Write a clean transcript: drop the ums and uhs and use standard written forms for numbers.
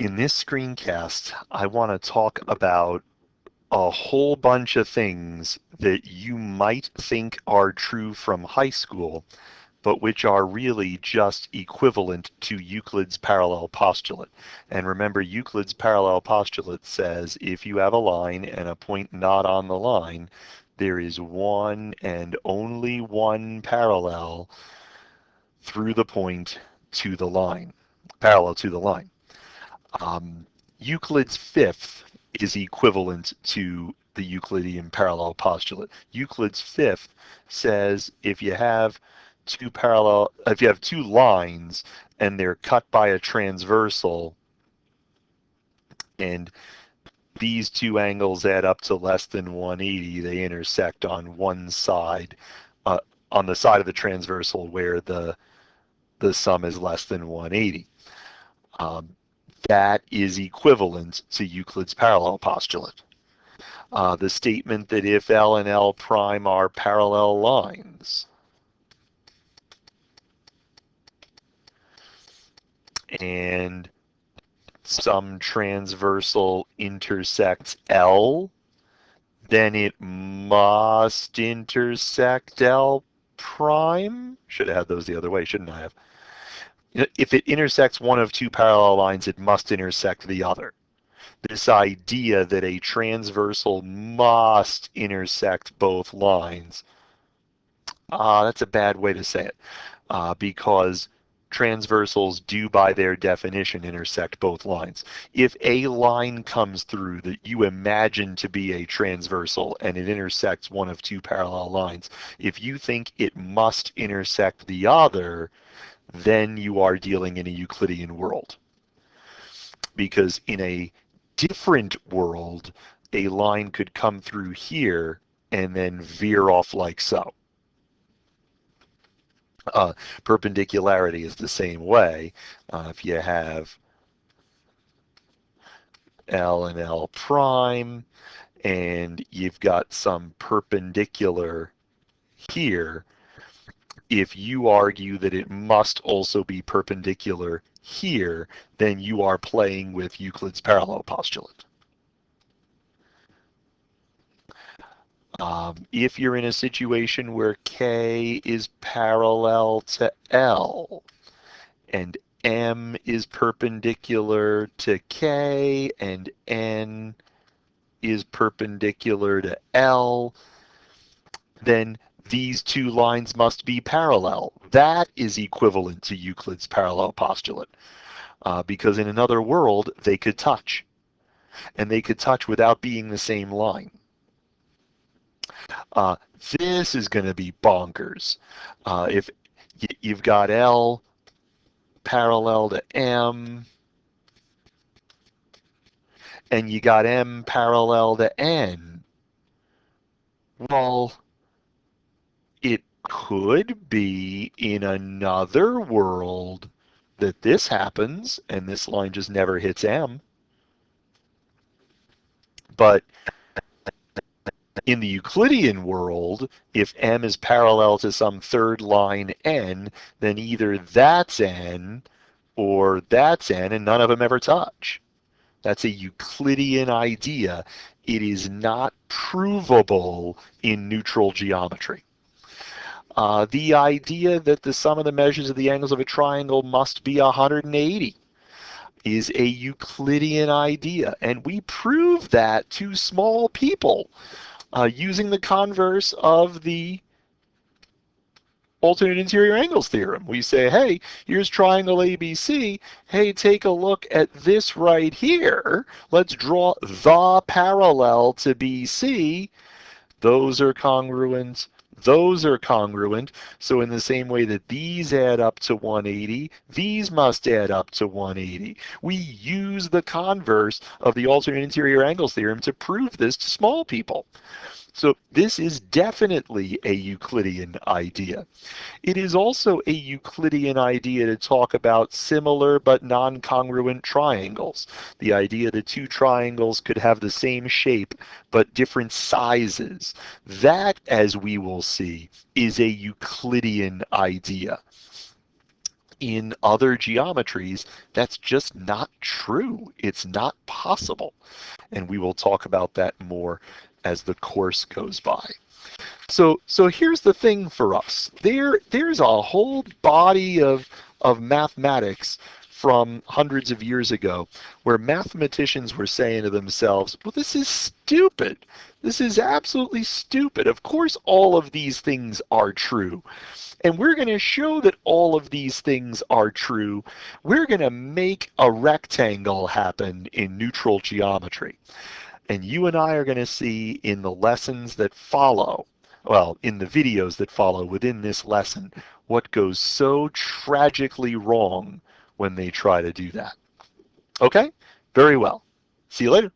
In this screencast, I want to talk about a whole bunch of things that you might think are true from high school, but which are really just equivalent to Euclid's parallel postulate. And remember, Euclid's parallel postulate says if you have a line and a point not on the line, there is one and only one parallel through the point to the line, parallel to the line. Euclid's fifth is equivalent to the Euclidean parallel postulate. Euclid's fifth says if you have two lines and they're cut by a transversal, and these two angles add up to less than 180, they intersect on one side, on the side of the transversal where the sum is less than 180. That is equivalent to Euclid's parallel postulate. The statement that if L and L prime are parallel lines, and some transversal intersects L, then it must intersect L prime. Should have had those the other way, shouldn't I have? If it intersects one of two parallel lines, it must intersect the other. This idea that a transversal must intersect both lines, that's a bad way to say it, because transversals do by their definition intersect both lines. If a line comes through that you imagine to be a transversal and it intersects one of two parallel lines, if you think it must intersect the other, then you are dealing in a Euclidean world. Because in a different world, a line could come through here and then veer off like so. Perpendicularity is the same way. If you have L and L prime, and you've got some perpendicular here, if you argue that it must also be perpendicular here, then you are playing with Euclid's parallel postulate. If you're in a situation where K is parallel to L and M is perpendicular to K and N is perpendicular to L, then these two lines must be parallel. That is equivalent to Euclid's parallel postulate, because in another world they could touch, and they could touch without being the same line. This is going to be bonkers. If you've got L parallel to M, and you got M parallel to N, well, it could be in another world that this happens and this line just never hits M. But in the Euclidean world, if M is parallel to some third line N, then either that's N or that's N, and none of them ever touch. That's a Euclidean idea. It is not provable in neutral geometry. The idea that the sum of the measures of the angles of a triangle must be 180 is a Euclidean idea, and we prove that to small people using the converse of the alternate interior angles theorem. We say, hey, here's triangle ABC. Hey, take a look at this right here. Let's draw the parallel to BC. Those are congruent. Those are congruent. So in the same way that these add up to 180, these must add up to 180. We use the converse of the alternate interior angles theorem to prove this to small people. So this is definitely a Euclidean idea. It is also a Euclidean idea to talk about similar but non-congruent triangles. The idea that two triangles could have the same shape but different sizes. That, as we will see, is a Euclidean idea. in other geometries, that's just not true. It's not possible. And we will talk about that more as the course goes by. So here's the thing for us. There's a whole body of mathematics from hundreds of years ago where mathematicians were saying to themselves, well, this is stupid. This is absolutely stupid. Of course all of these things are true. And we're going to show that all of these things are true. We're going to make a rectangle happen in neutral geometry. And you and I are going to see in the lessons that follow, well, in the videos that follow within this lesson, what goes so tragically wrong when they try to do that. Okay? Very well. See you later.